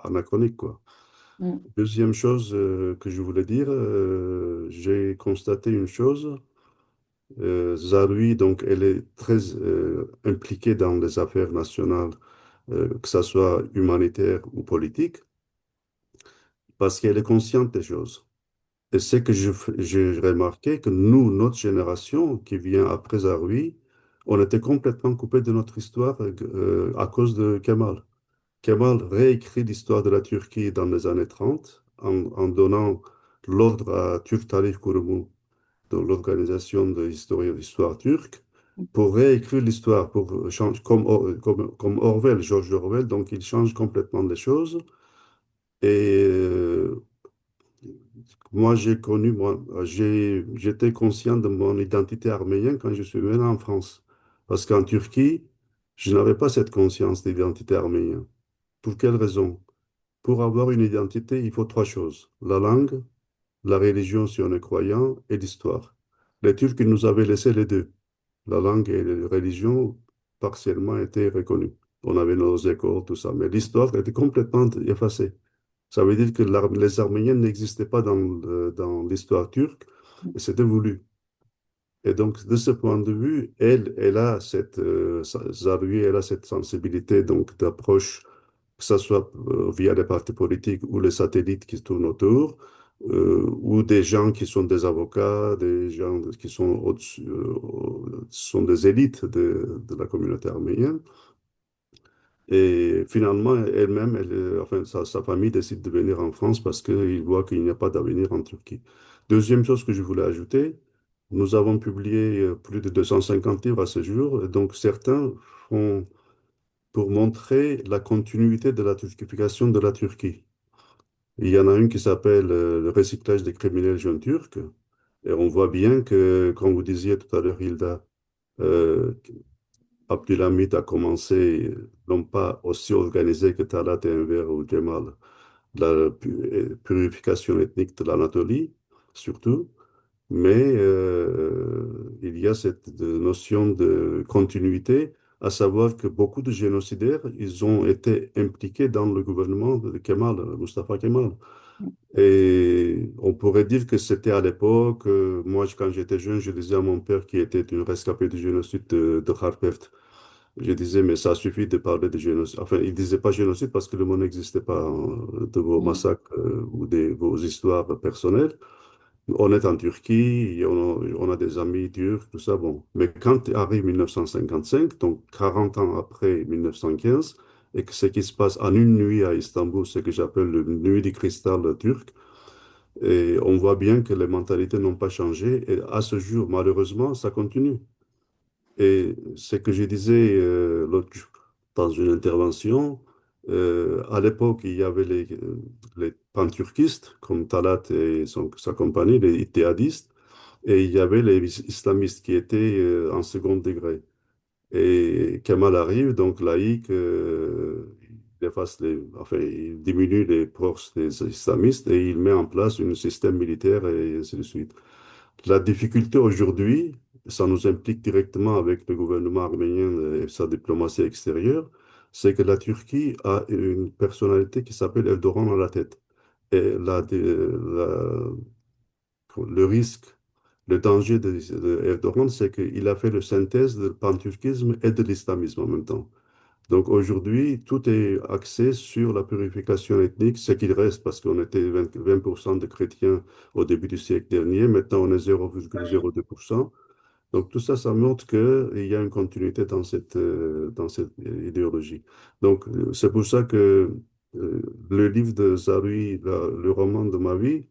anachronique, quoi. Mm, Deuxième chose que je voulais dire, j'ai constaté une chose. Zaroui, donc, elle est très impliquée dans les affaires nationales, que ce soit humanitaires ou politiques, parce qu'elle est consciente des choses. Et c'est que j'ai remarqué que nous, notre génération qui vient après Zaroui, on était complètement coupé de notre histoire à cause de Kemal. Kemal réécrit l'histoire de la Turquie dans les années 30 en donnant l'ordre à Türk Kurumu, de l'Organisation de l'histoire turque, pour réécrire l'histoire, pour changer, comme Orwell, George Orwell, donc il change complètement les choses. Et moi, j'étais conscient de mon identité arménienne quand je suis venu en France. Parce qu'en Turquie, je n'avais pas cette conscience d'identité arménienne. Pour quelle raison? Pour avoir une identité, il faut trois choses: la langue, la religion si on est croyant, et l'histoire. Les Turcs nous avaient laissé les deux. La langue et la religion partiellement étaient reconnues. On avait nos écoles, tout ça, mais l'histoire était complètement effacée. Ça veut dire que les Arméniens n'existaient pas dans l'histoire turque, et c'était voulu. Et donc, de ce point de vue, elle a Zarouï, elle a cette sensibilité donc d'approche, que ce soit via les partis politiques ou les satellites qui tournent autour, ou des gens qui sont des avocats, des gens qui sont au-dessus, sont des élites de la communauté arménienne. Et finalement, elle-même, enfin, sa famille décide de venir en France parce qu'il voit qu'il n'y a pas d'avenir en Turquie. Deuxième chose que je voulais ajouter, nous avons publié plus de 250 livres à ce jour, et donc certains font pour montrer la continuité de la turquification de la Turquie. Il y en a une qui s'appelle Le recyclage des criminels jeunes turcs, et on voit bien que, comme vous disiez tout à l'heure, Hilda, euh, Abdülhamid a commencé, non pas aussi organisé que Talat et Enver ou Cemal, la purification ethnique de l'Anatolie, surtout, mais il y a cette notion de continuité, à savoir que beaucoup de génocidaires, ils ont été impliqués dans le gouvernement de Kemal, Mustafa Kemal. Et on pourrait dire que c'était à l'époque, moi quand j'étais jeune, je disais à mon père qui était une rescapée du génocide de Kharpevt, je disais, mais ça suffit de parler de génocide. Enfin, il ne disait pas génocide parce que le mot n'existait pas de vos massacres ou de vos histoires personnelles. On est en Turquie, on a des amis turcs, tout ça, bon. Mais quand arrive 1955, donc 40 ans après 1915, et que ce qui se passe en une nuit à Istanbul, ce que j'appelle le nuit du cristal turc, et on voit bien que les mentalités n'ont pas changé. Et à ce jour, malheureusement, ça continue. Et ce que je disais l'autre jour dans une intervention, à l'époque, il y avait les panturquistes, comme Talat et sa compagnie, les ittihadistes, et il y avait les islamistes qui étaient en second degré. Et Kemal arrive, donc laïque, enfin, il diminue les proches des islamistes et il met en place un système militaire et ainsi de suite. La difficulté aujourd'hui, ça nous implique directement avec le gouvernement arménien et sa diplomatie extérieure, c'est que la Turquie a une personnalité qui s'appelle Erdogan à la tête. Et le risque, le danger de Erdogan, c'est qu'il a fait la synthèse du panturquisme et de l'islamisme en même temps. Donc aujourd'hui, tout est axé sur la purification ethnique, ce qu'il reste, parce qu'on était 20% de chrétiens au début du siècle dernier, maintenant on est 0,02%. Donc tout ça, ça montre qu'il y a une continuité dans cette idéologie. Donc c'est pour ça que le livre de Zaroui, le roman de ma vie,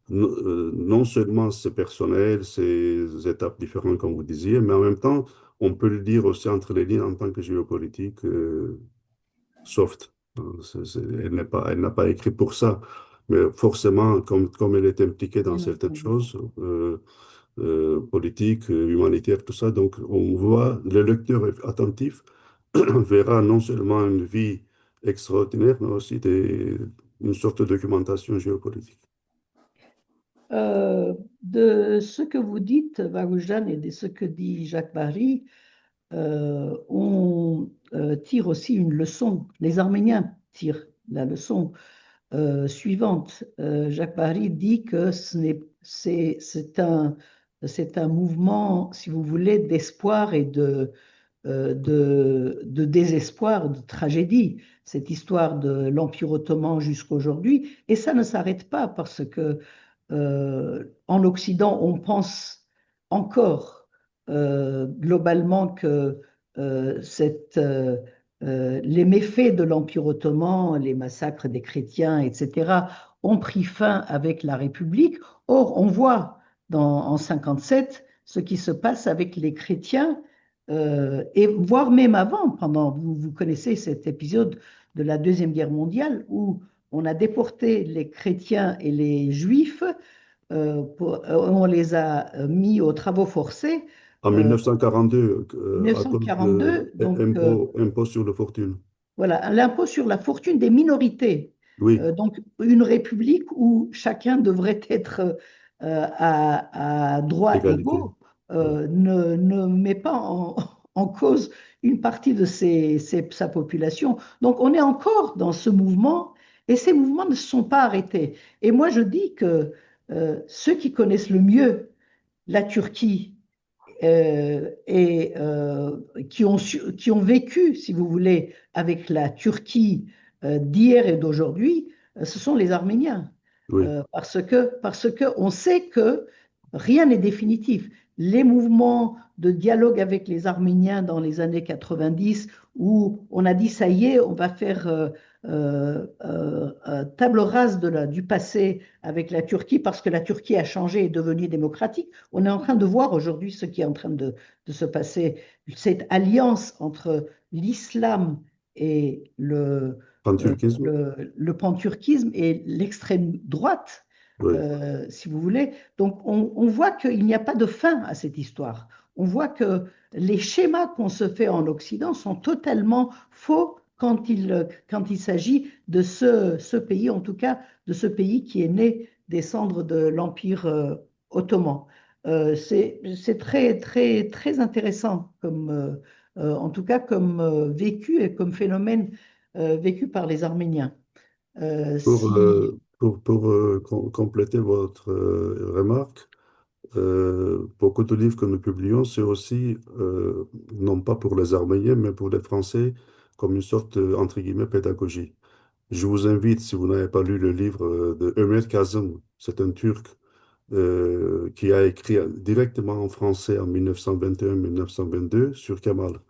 non seulement c'est personnel, c'est étapes différentes, comme vous disiez, mais en même temps, on peut le lire aussi entre les lignes en tant que géopolitique soft. Elle n'a pas écrit pour ça, mais forcément, comme elle est impliquée dans certaines choses, politiques, humanitaires, tout ça, donc on voit, le lecteur attentif verra non seulement une vie extraordinaire, mais aussi une sorte de documentation géopolitique. De ce que vous dites, Varoujan, et de ce que dit Jacques Barry, on tire aussi une leçon. Les Arméniens tirent la leçon suivante. Jacques Barry dit que c'est un mouvement, si vous voulez, d'espoir et de désespoir, de tragédie, cette histoire de l'Empire ottoman jusqu'à aujourd'hui. Et ça ne s'arrête pas parce que en Occident, on pense encore globalement que les méfaits de l'Empire ottoman, les massacres des chrétiens, etc., ont pris fin avec la République. Or, on voit en 57 ce qui se passe avec les chrétiens, et voire même avant, vous connaissez cet épisode de la Deuxième Guerre mondiale où on a déporté les chrétiens et les juifs, on les a mis aux travaux forcés. En euh, 1942, à cause de 1942, donc impôt sur la fortune. voilà, l'impôt sur la fortune des minorités. Oui, Donc une république où chacun devrait être à droits égalité. égaux Oui. ne met pas en cause une partie de sa population. Donc on est encore dans ce mouvement et ces mouvements ne se sont pas arrêtés. Et moi je dis que ceux qui connaissent le mieux la Turquie et qui ont vécu, si vous voulez, avec la Turquie d'hier et d'aujourd'hui, ce sont les Arméniens. Oui. Parce que on sait que rien n'est définitif. Les mouvements de dialogue avec les Arméniens dans les années 90, où on a dit ça y est, on va faire table rase du passé avec la Turquie parce que la Turquie a changé et est devenue démocratique. On est en train de voir aujourd'hui ce qui est en train de se passer, cette alliance entre l'islam et Panturquisme. le panturquisme et l'extrême droite, Oui. si vous voulez. Donc on voit qu'il n'y a pas de fin à cette histoire. On voit que les schémas qu'on se fait en Occident sont totalement faux quand il s'agit de ce pays, en tout cas de ce pays qui est né des cendres de l'Empire ottoman. C'est très, très, très intéressant en tout cas comme vécu et comme phénomène vécu par les Arméniens. Si, Pour compléter votre remarque, beaucoup de livres que nous publions, c'est aussi, non pas pour les Arméniens, mais pour les Français, comme une sorte, entre guillemets, pédagogie. Je vous invite, si vous n'avez pas lu le livre de Ömer Kazım, c'est un Turc qui a écrit directement en français en 1921-1922 sur Kemal.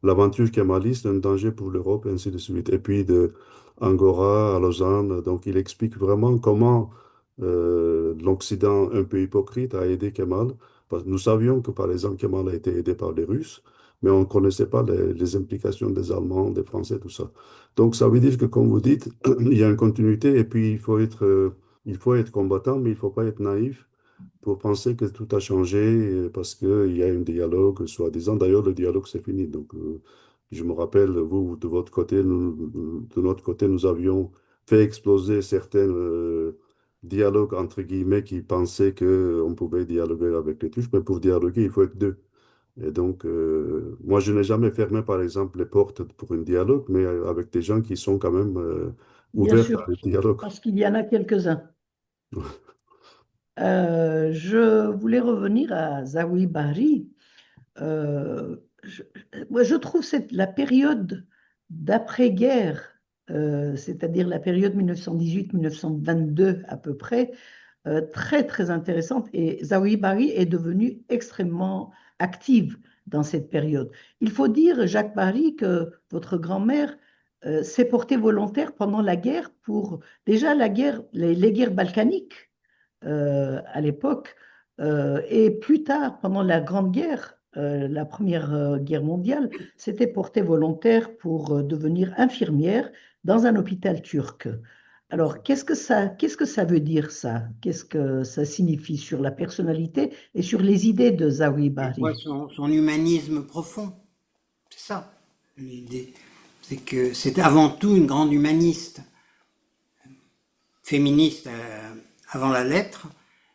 L'aventure kémaliste, un danger pour l'Europe, et ainsi de suite. Et puis de Angora à Lausanne, donc il explique vraiment comment l'Occident, un peu hypocrite, a aidé Kemal. Parce que nous savions que, par exemple, Kemal a été aidé par les Russes, mais on ne connaissait pas les implications des Allemands, des Français, tout ça. Donc ça veut dire que, comme vous dites, il y a une continuité et puis il faut être combattant, mais il ne faut pas être naïf pour penser que tout a changé parce qu'il y a un dialogue, soi-disant. D'ailleurs, le dialogue, c'est fini. Donc, je me rappelle, vous, de votre côté, de notre côté, nous avions fait exploser certains dialogues, entre guillemets, qui pensaient qu'on pouvait dialoguer avec les Turcs, mais pour dialoguer, il faut être deux. Et donc, moi, je n'ai jamais fermé, par exemple, les portes pour un dialogue, mais avec des gens qui sont quand même bien ouverts sûr, à le dialogue. parce qu'il y en a quelques-uns. Je voulais revenir à Zawi Bari. Euh, je, moi, je trouve la période d'après-guerre, c'est-à-dire la période 1918-1922 à peu près, très très intéressante. Et Zawi Bari est devenue extrêmement active dans cette période. Il faut dire, Jacques Bari, que votre grand-mère s'est portée volontaire pendant la guerre pour déjà les guerres balkaniques à l'époque. Et plus tard, pendant la Grande Guerre, la Première Guerre mondiale, s'était portée volontaire pour devenir infirmière dans un hôpital turc. Alors, qu'est-ce que ça veut dire ça? Qu'est-ce que ça signifie sur la personnalité et sur les idées de Zawi Je vois Bari? son humanisme profond. C'est ça, l'idée. C'est que c'est avant tout une grande humaniste, féministe avant la lettre,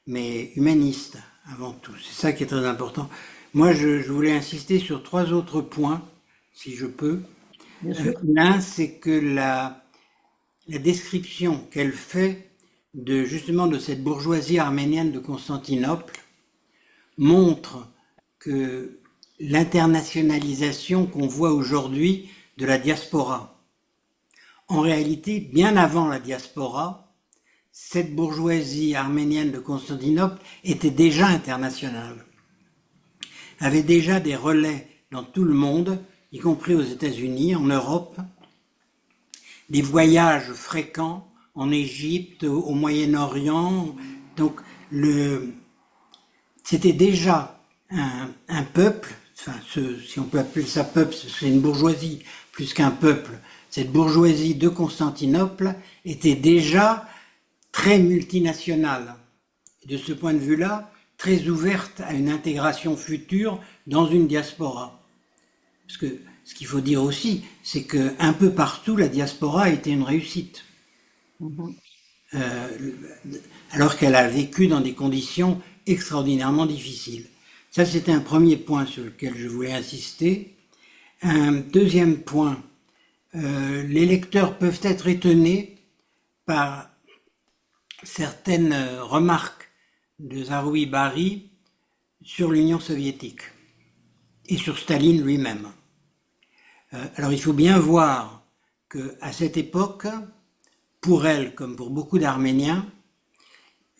mais humaniste avant tout. C'est ça qui est très important. Moi, je voulais insister sur trois autres points, si je peux. Bien sûr. L'un, c'est que la description qu'elle fait justement de cette bourgeoisie arménienne de Constantinople montre que l'internationalisation qu'on voit aujourd'hui de la diaspora, en réalité, bien avant la diaspora, cette bourgeoisie arménienne de Constantinople était déjà internationale, avait déjà des relais dans tout le monde, y compris aux États-Unis, en Europe, des voyages fréquents en Égypte, au Moyen-Orient. Donc, c'était déjà un peuple, enfin, si on peut appeler ça peuple, c'est une bourgeoisie plus qu'un peuple. Cette bourgeoisie de Constantinople était déjà très multinationale. De ce point de vue-là, très ouverte à une intégration future dans une diaspora. Parce que ce qu'il faut dire aussi, c'est qu'un peu partout, la diaspora a été une réussite. Alors qu'elle a vécu dans des conditions extraordinairement difficiles. Ça, c'était un premier point sur lequel je voulais insister. Un deuxième point, les lecteurs peuvent être étonnés par certaines remarques de Zaroui Bari sur l'Union soviétique et sur Staline lui-même. Alors il faut bien voir qu'à cette époque, pour elle comme pour beaucoup d'Arméniens,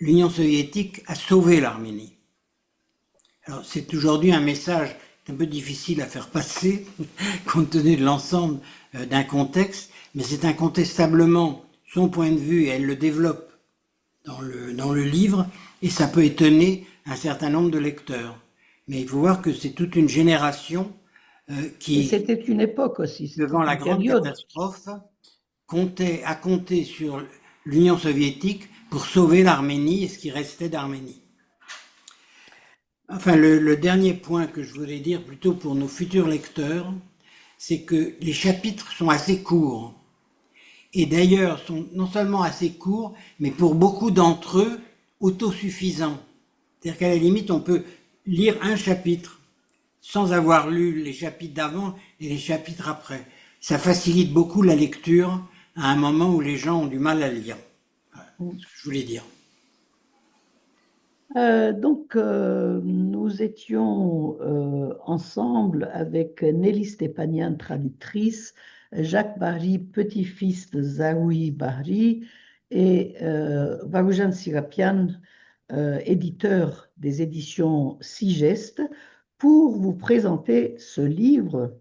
l'Union soviétique a sauvé l'Arménie. Alors c'est aujourd'hui un message un peu difficile à faire passer, compte tenu de l'ensemble d'un contexte, mais c'est incontestablement son point de vue et elle le développe dans le livre, et ça peut étonner un certain nombre de lecteurs. Mais il faut voir que c'est toute une génération qui, c'était une époque aussi, devant la grande catastrophe, a compté sur l'Union soviétique pour sauver l'Arménie et ce qui restait d'Arménie. Enfin, le dernier point que je voulais dire, plutôt pour nos futurs lecteurs, c'est que les chapitres sont assez courts. Et d'ailleurs, sont non seulement assez courts, mais pour beaucoup d'entre eux, autosuffisants. C'est-à-dire qu'à la limite, on peut lire un chapitre sans avoir lu les chapitres d'avant et les chapitres après. Ça facilite beaucoup la lecture à un moment où les gens ont du mal à lire. Voilà ce que je voulais dire. Donc, nous étions ensemble avec Nelly Stépanian, traductrice, Jacques Bari, petit-fils de Zaoui Bari, et Varoujan Sirapian, éditeur des éditions Sigeste, pour vous présenter ce livre,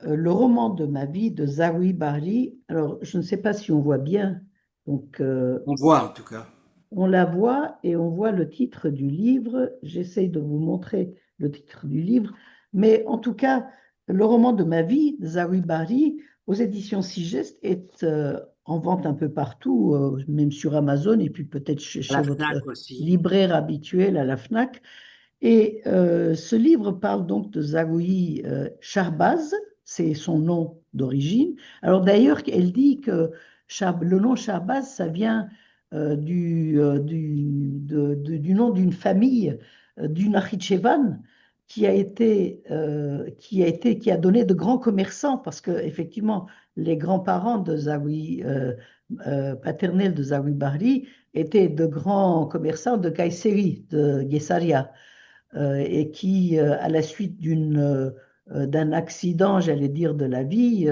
Le roman de ma vie de Zaoui Bari. Alors, je ne sais pas si on voit bien. Donc, on voit en tout cas. On la voit et on voit le titre du livre. J'essaye de vous montrer le titre du livre. Mais en tout cas, le roman de ma vie, Zaoui Bari, aux éditions Sigeste, est en vente un peu partout, même sur Amazon et puis peut-être chez votre libraire habituel à la FNAC. Et ce livre parle donc de Zaoui Shahbaz, c'est son nom d'origine. Alors d'ailleurs, elle dit que le nom Shahbaz, ça vient du nom d'une famille du Nakhitchevan qui a donné de grands commerçants parce que effectivement les grands-parents de Zaoui, paternels de Zaoui Bari, étaient de grands commerçants de Kayseri, de Guessaria, et qui, à la suite d'un accident, j'allais dire, de la vie,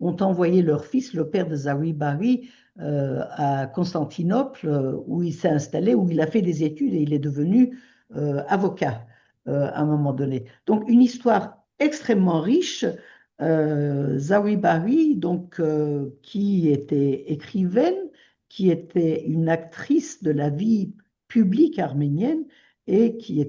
ont envoyé leur fils, le père de Zaoui Bari, à Constantinople, où il s'est installé, où il a fait des études et il est devenu avocat à un moment donné. Donc, une histoire extrêmement riche. Zaoui Bari, donc, qui était écrivaine, qui était une actrice de la vie publique arménienne et qui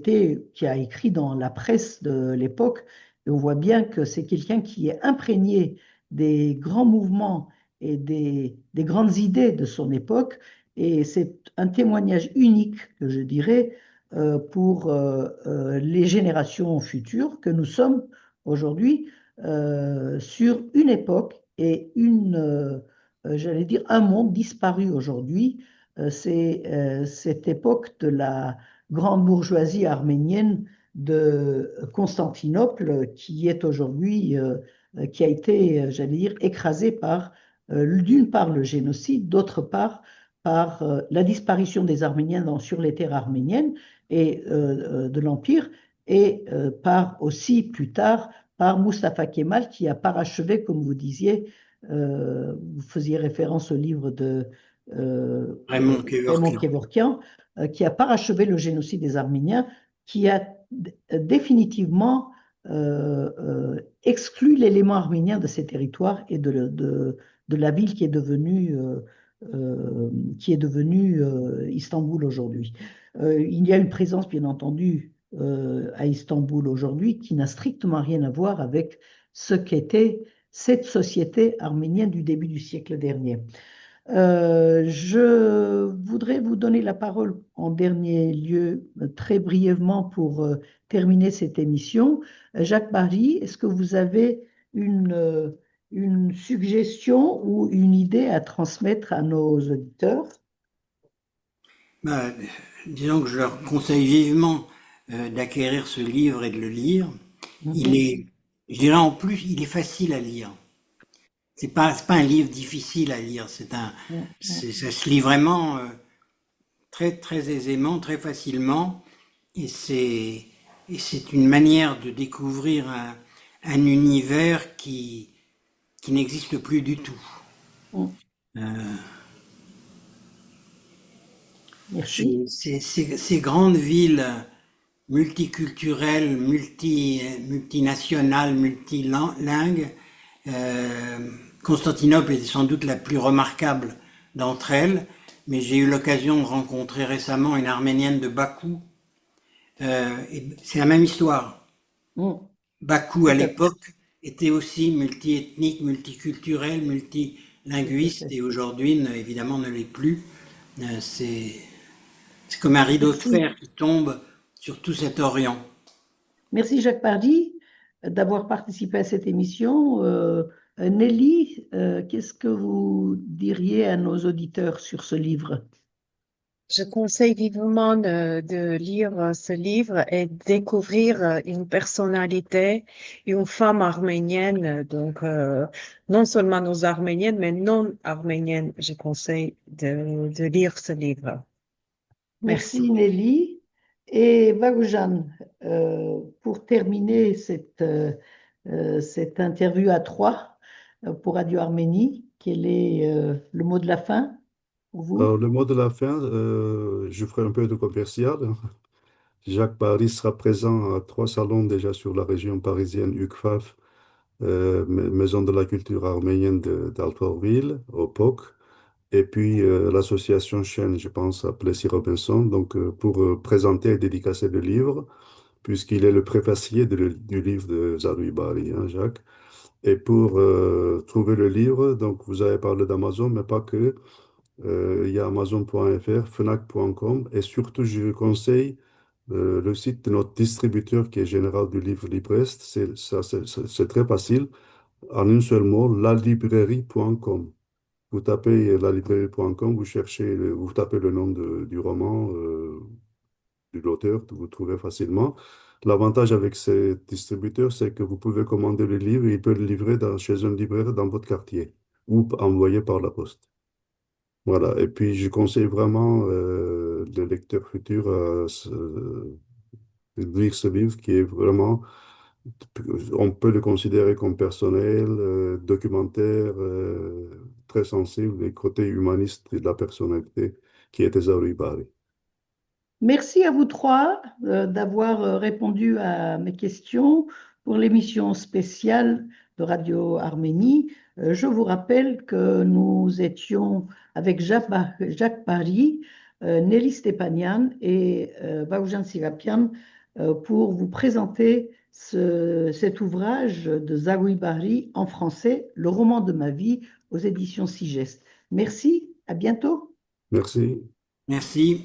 a écrit dans la presse de l'époque. Et on voit bien que c'est quelqu'un qui est imprégné des grands mouvements et des grandes idées de son époque. Et c'est un témoignage unique, je dirais, pour les générations futures que nous sommes aujourd'hui sur une époque et j'allais dire, un monde disparu aujourd'hui. C'est cette époque de la grande bourgeoisie arménienne de Constantinople qui est aujourd'hui, qui a été, j'allais dire, écrasée par, d'une part, le génocide, d'autre part, par la disparition des Arméniens sur les terres arméniennes et de l'Empire, et par aussi, plus tard, par Mustafa Kemal qui a parachevé, comme vous disiez, vous faisiez référence au livre Raymond Raymond Kevorkian. Kevorkian, qui a parachevé le génocide des Arméniens, qui a définitivement exclu l'élément arménien de ces territoires et de la ville qui est devenue Istanbul aujourd'hui. Il y a une présence, bien entendu, à Istanbul aujourd'hui qui n'a strictement rien à voir avec ce qu'était cette société arménienne du début du siècle dernier. Je voudrais vous donner la parole en dernier lieu, très brièvement, pour terminer cette émission. Jacques Barry, est-ce que vous avez une suggestion ou une idée à transmettre à nos auditeurs? Bah, disons que je leur conseille vivement d'acquérir ce livre et de le lire. Il est, je dirais en plus, il est facile à lire. C'est pas un livre difficile à lire. Ça se lit vraiment très, très aisément, très facilement. Et c'est une manière de découvrir un univers qui n'existe plus du tout. Merci. Ces grandes villes multiculturelles, multinationales, multilingues, Constantinople est sans doute la plus remarquable d'entre elles, mais j'ai eu l'occasion de rencontrer récemment une Arménienne de Bakou. Et c'est la même histoire. Bakou, à l'époque, était aussi multiethnique, multiculturel, multilinguiste, et aujourd'hui, évidemment, ne l'est plus. C'est comme un rideau de fer qui tombe sur tout cet Orient. Merci Jacques Pardy d'avoir participé à cette émission. Nelly, qu'est-ce que vous diriez à nos auditeurs sur ce livre? Je conseille vivement de lire ce livre et découvrir une personnalité, une femme arménienne. Donc, non seulement nos arméniennes, mais non arméniennes, je conseille de lire ce livre. Merci Nelly. Et Vaoujan, pour terminer cette interview à trois pour Radio Arménie, quel est le mot de la fin pour vous? Alors, le mot de la fin, je ferai un peu de commercial. Jacques Paris sera présent à 3 salons déjà sur la région parisienne UCFAF, Maison de la culture arménienne d'Alfortville, au POC, et puis l'association Chaîne, je pense, à Plessis-Robinson, donc pour présenter et dédicacer le livre, puisqu'il est le préfacier du livre de Zaroui Bari, hein, Jacques. Et pour trouver le livre, donc vous avez parlé d'Amazon, mais pas que. Il y a Amazon.fr, Fnac.com, et surtout, je conseille le site de notre distributeur qui est Général du Livre Librest. C'est très facile. En un seul mot, lalibrairie.com. Vous tapez lalibrairie.com, vous tapez le nom du roman, de l'auteur, vous trouvez facilement. L'avantage avec ces distributeurs, c'est que vous pouvez commander le livre et il peut le livrer chez un libraire dans votre quartier ou envoyer par la poste. Voilà. Et puis, je conseille vraiment les lecteurs futurs de lire ce livre qui est vraiment, on peut le considérer comme personnel, documentaire, très sensible, les côtés humanistes de la personnalité qui était Zaroui Bari. Merci à vous trois d'avoir répondu à mes questions pour l'émission spéciale de Radio Arménie. Je vous rappelle que nous étions avec Jacques Paris, Nelly Stepanian et Vaoujan Sirapian pour vous présenter cet ouvrage de Zaroui Bari en français, Le roman de ma vie, aux éditions Sigest. Merci, à bientôt. Merci. Merci.